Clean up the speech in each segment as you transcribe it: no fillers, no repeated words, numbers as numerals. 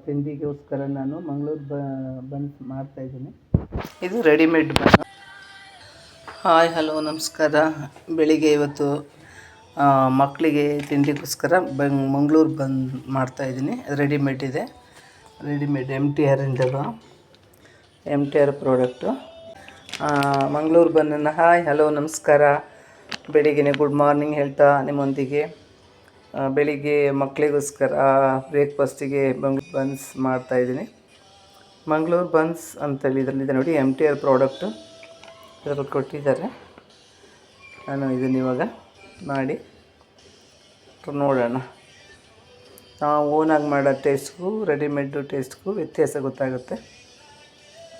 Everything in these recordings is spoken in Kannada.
ತಿಂಡಿಗೋಸ್ಕರ ನಾನು ಮಂಗಳೂರು ಬನ್ಸ್ ಮಾಡ್ತಾಯಿದ್ದೀನಿ. ಇದು ರೆಡಿಮೇಡ್ ಬನ್. ಹಾಯ್ ಹಲೋ ನಮಸ್ಕಾರ. ಬೆಳಿಗ್ಗೆ ಇವತ್ತು ಮಕ್ಕಳಿಗೆ ತಿಂಡಿಗೋಸ್ಕರ ಮಂಗಳೂರು ಬನ್ ಮಾಡ್ತಾಯಿದ್ದೀನಿ. ರೆಡಿಮೇಡ್ ಇದೆ, ರೆಡಿಮೇಡ್ MTR ಇಂದಲ್ಲ, MTR ಪ್ರಾಡಕ್ಟು. ಮಂಗಳೂರು ಬನ್ನನ್ನು ಹಾಯ್ ಹಲೋ ನಮಸ್ಕಾರ. ಬೆಳಿಗ್ಗೆ ಗುಡ್ ಮಾರ್ನಿಂಗ್ ಹೇಳ್ತಾ ನಿಮ್ಮೊಂದಿಗೆ ಬೆಳಿಗ್ಗೆ ಮಕ್ಕಳಿಗೋಸ್ಕರ ಬ್ರೇಕ್ಫಾಸ್ಟಿಗೆ ಮಂಗಳೂರು ಬನ್ಸ್ ಮಾಡ್ತಾಯಿದ್ದೀನಿ. ಮಂಗಳೂರು ಬನ್ಸ್ ಅಂತೇಳಿ ಇದರಲ್ಲಿದೆ ನೋಡಿ, MTR ಪ್ರಾಡಕ್ಟು ಇದರಲ್ಲಿ ಕೊಟ್ಟಿದ್ದಾರೆ. ನಾನು ಇದನ್ನು ಇವಾಗ ಮಾಡಿ ನೋಡೋಣ. ನಾವು ಓನಾಗಿ ಮಾಡೋ ಟೇಸ್ಟ್ಗೂ ರೆಡಿಮೇಡು ಟೇಸ್ಟ್ಗೂ ವ್ಯತ್ಯಾಸ ಗೊತ್ತಾಗುತ್ತೆ.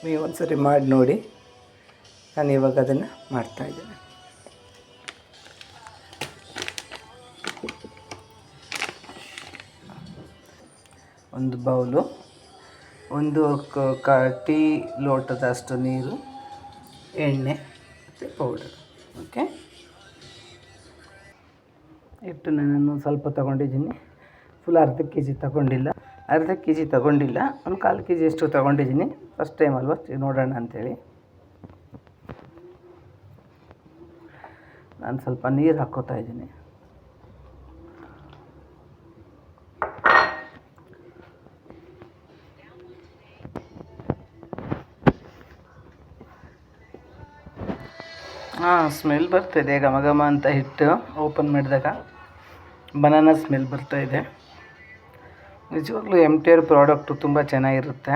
ನೀವು ಒಂದ್ಸರಿ ಮಾಡಿ ನೋಡಿ. ನಾನು ಇವಾಗ ಅದನ್ನು ಮಾಡ್ತಾಯಿದ್ದೀನಿ. ಒಂದು ಬೌಲು, ಒಂದು ಟೀ ಲೋಟದಷ್ಟು ನೀರು, ಎಣ್ಣೆ ಮತ್ತು ಪೌಡರ್. ಓಕೆ, ಹಿಟ್ಟು ನಾನು ಸ್ವಲ್ಪ ತೊಗೊಂಡಿದ್ದೀನಿ. ಫುಲ್ ಅರ್ಧ ಕೆ ಜಿ ತೊಗೊಂಡಿಲ್ಲ, ಒಂದು 1/4 kg ಅಷ್ಟು ತೊಗೊಂಡಿದ್ದೀನಿ. ಫಸ್ಟ್ ಟೈಮ್ ಅಲ್ವಾ, ನೋಡೋಣ ಅಂಥೇಳಿ ನಾನು ಸ್ವಲ್ಪ ನೀರು ಹಾಕ್ಕೋತಾ ಇದ್ದೀನಿ. ಸ್ಮೆಲ್ ಬರ್ತಾಯಿದೆ ಘಮ ಘಮ ಅಂತ. ಹಿಟ್ಟು ಓಪನ್ ಮಾಡಿದಾಗ ಬನಾನಾ ಸ್ಮೆಲ್ ಬರ್ತಾಯಿದೆ. ನಿಜವಾಗ್ಲೂ MTR ಪ್ರಾಡಕ್ಟು ತುಂಬ ಚೆನ್ನಾಗಿರುತ್ತೆ.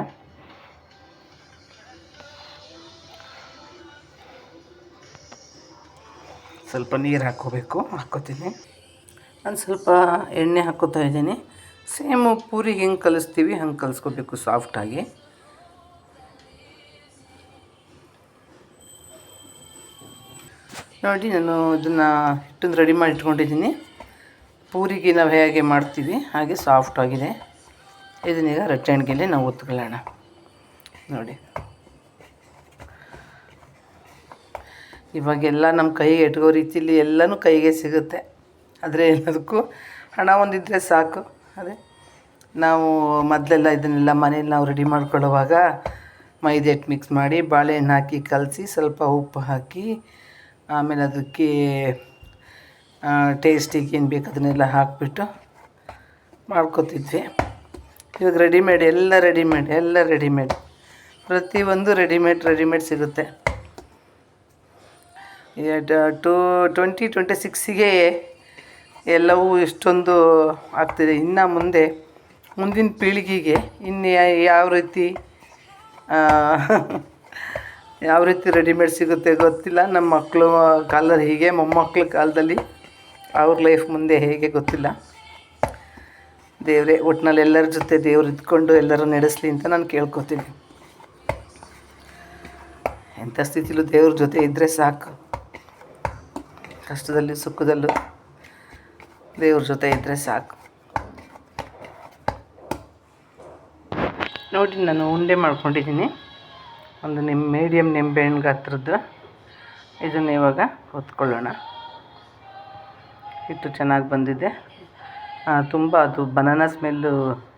ಸ್ವಲ್ಪ ನೀರು ಹಾಕ್ಕೋತೀನಿ. ನಾನು ಸ್ವಲ್ಪ ಎಣ್ಣೆ ಹಾಕ್ಕೋತಾ ಇದ್ದೀನಿ. ಸೇಮು ಪೂರಿಗೆ ಹೆಂಗೆ ಕಲಿಸ್ತೀವಿ ಹಂಗೆ ಕಲಿಸ್ಕೋಬೇಕು ಸಾಫ್ಟಾಗಿ. ನೋಡಿ, ನಾನು ಇದನ್ನು ಹಿಟ್ಟನ್ನು ರೆಡಿ ಮಾಡಿ ಇಟ್ಕೊಂಡಿದ್ದೀನಿ. ಪೂರಿಗೆ ನಾವು ಹೇಗೆ ಮಾಡ್ತೀವಿ ಹಾಗೆ ಸಾಫ್ಟಾಗಿದೆ. ಇದನ್ನೀಗ ರಟ್ಟಣಿಗೆಯಲ್ಲಿ ನಾವು ಒತ್ಕೊಳ್ಳೋಣ. ನೋಡಿ, ಇವಾಗೆಲ್ಲ ನಮ್ಮ ಕೈಗೆ ಎಟ್ಕೋ ರೀತಿಯಲ್ಲಿ ಎಲ್ಲನೂ ಕೈಗೆ ಸಿಗುತ್ತೆ. ಆದರೆ ಎಲ್ಲದಕ್ಕೂ ಹಣ ಒಂದಿದ್ದರೆ ಸಾಕು. ಅದೇ ನಾವು ಮೊದಲೆಲ್ಲ ಇದನ್ನೆಲ್ಲ ಮನೇಲಿ ನಾವು ರೆಡಿ ಮಾಡ್ಕೊಳ್ಳುವಾಗ ಮೈದಾ ಹಿಟ್ಟು ಮಿಕ್ಸ್ ಮಾಡಿ ಬಾಳೆಹಣ್ಣು ಹಾಕಿ ಕಲಸಿ ಸ್ವಲ್ಪ ಉಪ್ಪು ಹಾಕಿ ಆಮೇಲೆ ಅದಕ್ಕೆ ಟೇಸ್ಟಿಗೆ ಏನು ಬೇಕು ಅದನ್ನೆಲ್ಲ ಹಾಕಿಬಿಟ್ಟು ಮಾಡ್ಕೋತಿದ್ವಿ. ಇವಾಗ ಎಲ್ಲ ರೆಡಿಮೇಡ್ ಪ್ರತಿಯೊಂದು ರೆಡಿಮೇಡ್ ಸಿಗುತ್ತೆ. 2026ಗೆ ಎಲ್ಲವೂ ಇಷ್ಟೊಂದು ಆಗ್ತಿದೆ. ಇನ್ನು ಮುಂದಿನ ಪೀಳಿಗೆಗೆ ಇನ್ನು ಯಾವ ರೀತಿ ರೆಡಿಮೇಡ್ ಸಿಗುತ್ತೆ ಗೊತ್ತಿಲ್ಲ. ನಮ್ಮ ಮಕ್ಕಳು ಕಾಲದಲ್ಲಿ ಹೀಗೆ, ಮೊಮ್ಮಕ್ಕಳ ಕಾಲದಲ್ಲಿ ಅವ್ರ ಲೈಫ್ ಮುಂದೆ ಹೇಗೆ ಗೊತ್ತಿಲ್ಲ. ದೇವರೇ ಒಟ್ಟಿನಲ್ಲಿ ಎಲ್ಲರ ಜೊತೆ ದೇವ್ರು ಇದ್ಕೊಂಡು ಎಲ್ಲರೂ ನಡೆಸಲಿ ಅಂತ ನಾನು ಕೇಳ್ಕೊತೀನಿ. ಎಂಥ ಸ್ಥಿತಿಲೂ ದೇವ್ರ ಜೊತೆ ಇದ್ದರೆ ಸಾಕು. ಕಷ್ಟದಲ್ಲಿ ಸುಖದಲ್ಲೂ ದೇವ್ರ ಜೊತೆ ಇದ್ದರೆ ಸಾಕು. ನೋಡಿ, ನಾನು ಉಂಡೆ ಮಾಡ್ಕೊಂಡಿದ್ದೀನಿ. ಒಂದು ಮೀಡಿಯಮ್ ನಿಂಬೆಹಣ್ಣು ಗಾತ್ರದ್ದು. ಇದನ್ನು ಇವಾಗ ಹೊತ್ಕೊಳ್ಳೋಣ. ಹಿಟ್ಟು ಚೆನ್ನಾಗಿ ಬಂದಿದೆ. ತುಂಬ ಅದು ಬನಾನಾ ಸ್ಮೆಲ್ಲು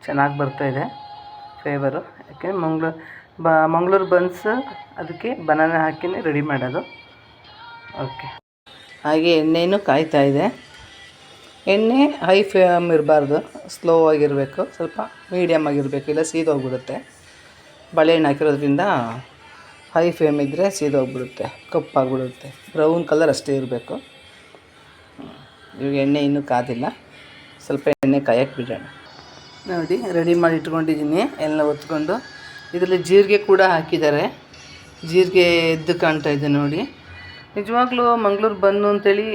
ಚೆನ್ನಾಗಿ ಬರ್ತಾಯಿದೆ, ಫ್ಲೇವರು. ಯಾಕೆ ಮಂಗಳೂರು ಬನ್ಸ್ ಅದಕ್ಕೆ ಬನಾನಾ ಹಾಕಿನೇ ರೆಡಿ ಮಾಡೋದು. ಓಕೆ, ಹಾಗೆ ಎಣ್ಣೆನೂ ಕಾಯ್ತಾಯಿದೆ. ಎಣ್ಣೆ ಹೈ ಫ್ಲೇಮ್ ಇರಬಾರ್ದು, ಸ್ಲೋ ಆಗಿರಬೇಕು, ಸ್ವಲ್ಪ ಮೀಡಿಯಮ್ ಆಗಿರಬೇಕು, ಇಲ್ಲ ಸೀದೋಗ್ಬಿಡುತ್ತೆ. ಬಾಳೆಹಣ್ಣು ಹಾಕಿರೋದ್ರಿಂದ ಹೈ ಫ್ಲೇಮ್ ಇದ್ದರೆ ಸೀದೋಗ್ಬಿಡುತ್ತೆ, ಕಪ್ಪಾಗಿಬಿಡುತ್ತೆ. ಬ್ರೌನ್ ಕಲರ್ ಅಷ್ಟೇ ಇರಬೇಕು. ಇವಾಗ ಎಣ್ಣೆ ಇನ್ನೂ ಕಾದಿಲ್ಲ, ಸ್ವಲ್ಪ ಎಣ್ಣೆ ಕಾಯಕ್ಕೆ ಬಿಡೋಣ. ನೋಡಿ, ರೆಡಿ ಮಾಡಿ ಇಟ್ಕೊಂಡಿದ್ದೀನಿ ಎಲ್ಲ ಒತ್ಕೊಂಡು. ಇದರಲ್ಲಿ ಜೀರಿಗೆ ಕೂಡ ಹಾಕಿದ್ದಾರೆ. ಜೀರಿಗೆ ಎದ್ದು ಕಾಣ್ತಾ ಇದೆ ನೋಡಿ. ನಿಜವಾಗ್ಲೂ ಮಂಗಳೂರು ಬನ್ನು ಅಂತೇಳಿ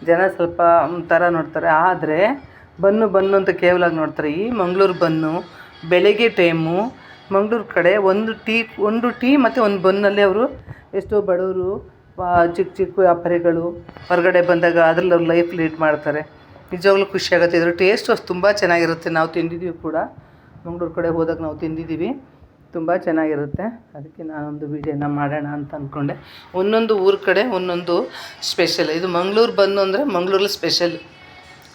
ಜನ ಸ್ವಲ್ಪ ಥರ ನೋಡ್ತಾರೆ, ಆದರೆ ಬನ್ನು ಅಂತ ಕೇವಲಾಗಿ ನೋಡ್ತಾರೆ. ಈ ಮಂಗಳೂರು ಬನ್ನು ಬೆಳಗ್ಗೆ ಟೈಮು ಮಂಗಳೂರು ಕಡೆ ಒಂದು ಟೀ ಮತ್ತು ಒಂದು ಬನ್ನಲ್ಲಿ ಅವರು ಎಷ್ಟೋ ಬಡವರು, ಚಿಕ್ಕ ವ್ಯಾಪಾರಿಗಳು ಹೊರಗಡೆ ಬಂದಾಗ ಅದ್ರಲ್ಲಿ ಅವ್ರು ಲೈಫ್ ಲೀಡ್ ಮಾಡ್ತಾರೆ. ನಿಜವಾಗ್ಲೂ ಖುಷಿಯಾಗುತ್ತೆ. ಇದ್ರ ಟೇಸ್ಟು ಅಷ್ಟು ತುಂಬ ಚೆನ್ನಾಗಿರುತ್ತೆ. ನಾವು ತಿಂದಿದ್ದೀವಿ ಕೂಡ, ಮಂಗಳೂರು ಕಡೆ ಹೋದಾಗ ನಾವು ತಿಂದಿದ್ದೀವಿ. ತುಂಬ ಚೆನ್ನಾಗಿರುತ್ತೆ. ಅದಕ್ಕೆ ನಾನೊಂದು ವೀಡಿಯೋನ ಮಾಡೋಣ ಅಂತ ಅಂದ್ಕೊಂಡೆ. ಒಂದೊಂದು ಊರ ಕಡೆ ಒಂದೊಂದು ಸ್ಪೆಷಲ್. ಇದು ಮಂಗಳೂರು ಬನ್ನು ಅಂದರೆ ಮಂಗಳೂರಲ್ಲಿ ಸ್ಪೆಷಲ್.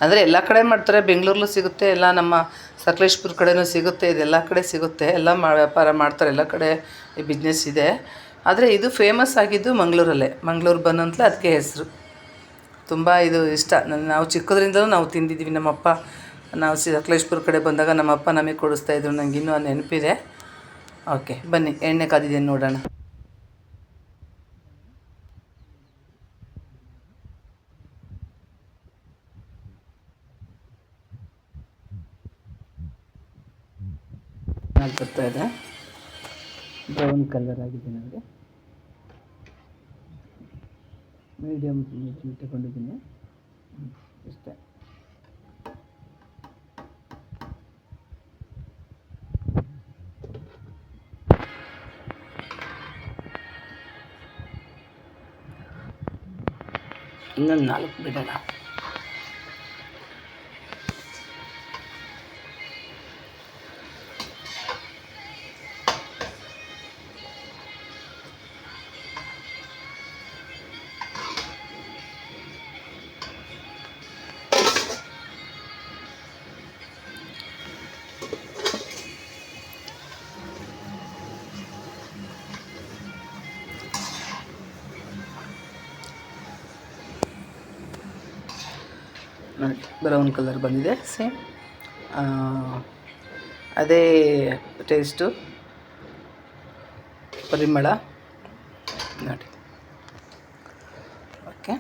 ಅಂದರೆ ಎಲ್ಲ ಕಡೆ ಮಾಡ್ತಾರೆ, ಬೆಂಗಳೂರಲ್ಲೂ ಸಿಗುತ್ತೆ, ಎಲ್ಲ ನಮ್ಮ ಸಕಲೇಶ್ಪುರ ಕಡೆನೂ ಸಿಗುತ್ತೆ, ಇದೆಲ್ಲ ಕಡೆ ಸಿಗುತ್ತೆ, ಎಲ್ಲ ವ್ಯಾಪಾರ ಮಾಡ್ತಾರೆ, ಎಲ್ಲ ಕಡೆ ಈ ಬಿಸ್ನೆಸ್ ಇದೆ. ಆದರೆ ಇದು ಫೇಮಸ್ ಆಗಿದ್ದು ಮಂಗಳೂರಲ್ಲೇ, ಮಂಗಳೂರು ಬನ್ ಅಂತಲೇ ಅದಕ್ಕೆ ಹೆಸರು. ತುಂಬ ಇದು ಇಷ್ಟ. ನಾವು ಚಿಕ್ಕದ್ರಿಂದಲೂ ನಾವು ತಿಂದಿದ್ದೀವಿ. ನಮ್ಮಪ್ಪ ನಾವು ಸಕಲೇಶ್ಪುರ ಕಡೆ ಬಂದಾಗ ನಮ್ಮಪ್ಪ ನಮಗೆ ಕೊಡಿಸ್ತಾಯಿದ್ರು, ನನಗೆ ಇನ್ನೂ ನೆನಪಿದೆ. ಓಕೆ, ಬನ್ನಿ ಎಣ್ಣೆ ಕಾದಿದೆ ನೋಡೋಣ. ಬರ್ತಾ ಇದೆ, ಬ್ರೌನ್ ಕಲರ್ ಆಗಿದೆ. ನನಗೆ ಮೀಡಿಯಮ್ ತಗೊಂಡಿದ್ದೀನಿ ಇಷ್ಟೇ. ಇನ್ನೊಂದು 4 ಬಿಡೋಣ. ನೋಡಿ, ಬ್ರೌನ್ ಕಲರ್ ಬಂದಿದೆ. ಸೇಮ್ ಅದೇ ಟೇಸ್ಟು, ಪರಿಮಳ ನೋಡಿ. ಓಕೆ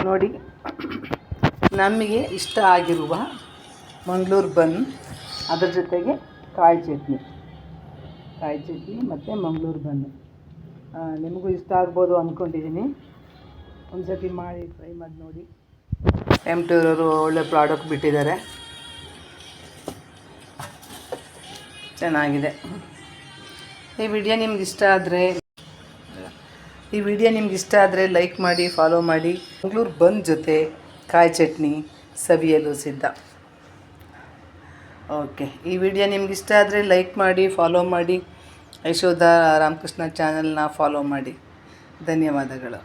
ನೋಡಿ, ನಮಗೆ ಇಷ್ಟ ಆಗಿರುವ ಮಂಗಳೂರು ಬನ್, ಅದರ ಜೊತೆಗೆ ಕಾಯಿ ಚಟ್ನಿ ಮತ್ತು ಮಂಗಳೂರು ಬನ್ನು ನಿಮಗೂ ಇಷ್ಟ ಆಗ್ಬೋದು ಅಂದ್ಕೊಂಡಿದ್ದೀನಿ. ಒಂದು ಸರ್ತಿ ಮಾಡಿ ಟ್ರೈ ಮಾಡಿ ನೋಡಿ. M2 ಅವರು ಒಳ್ಳೆ ಪ್ರಾಡಕ್ಟ್ ಬಿಟ್ಟಿದ್ದಾರೆ, ಚೆನ್ನಾಗಿದೆ. ಈ ವಿಡಿಯೋ ನಿಮ್ಗೆ ಇಷ್ಟ ಆದರೆ ಲೈಕ್ ಮಾಡಿ, ಫಾಲೋ ಮಾಡಿ. ಮಂಗಳೂರು ಬನ್ ಜೊತೆ ಕಾಯಿ ಚಟ್ನಿ ಸವಿಯಲು ಸಿದ್ಧ. ಓಕೆ, ಈ ವಿಡಿಯೋ ನಿಮ್ಗೆ ಇಷ್ಟ ಆದರೆ ಲೈಕ್ ಮಾಡಿ, ಫಾಲೋ ಮಾಡಿ. ಯಶೋಧ ರಾಮಕೃಷ್ಣ ಚಾನಲ್ನ ಫಾಲೋ ಮಾಡಿ. ಧನ್ಯವಾದಗಳು.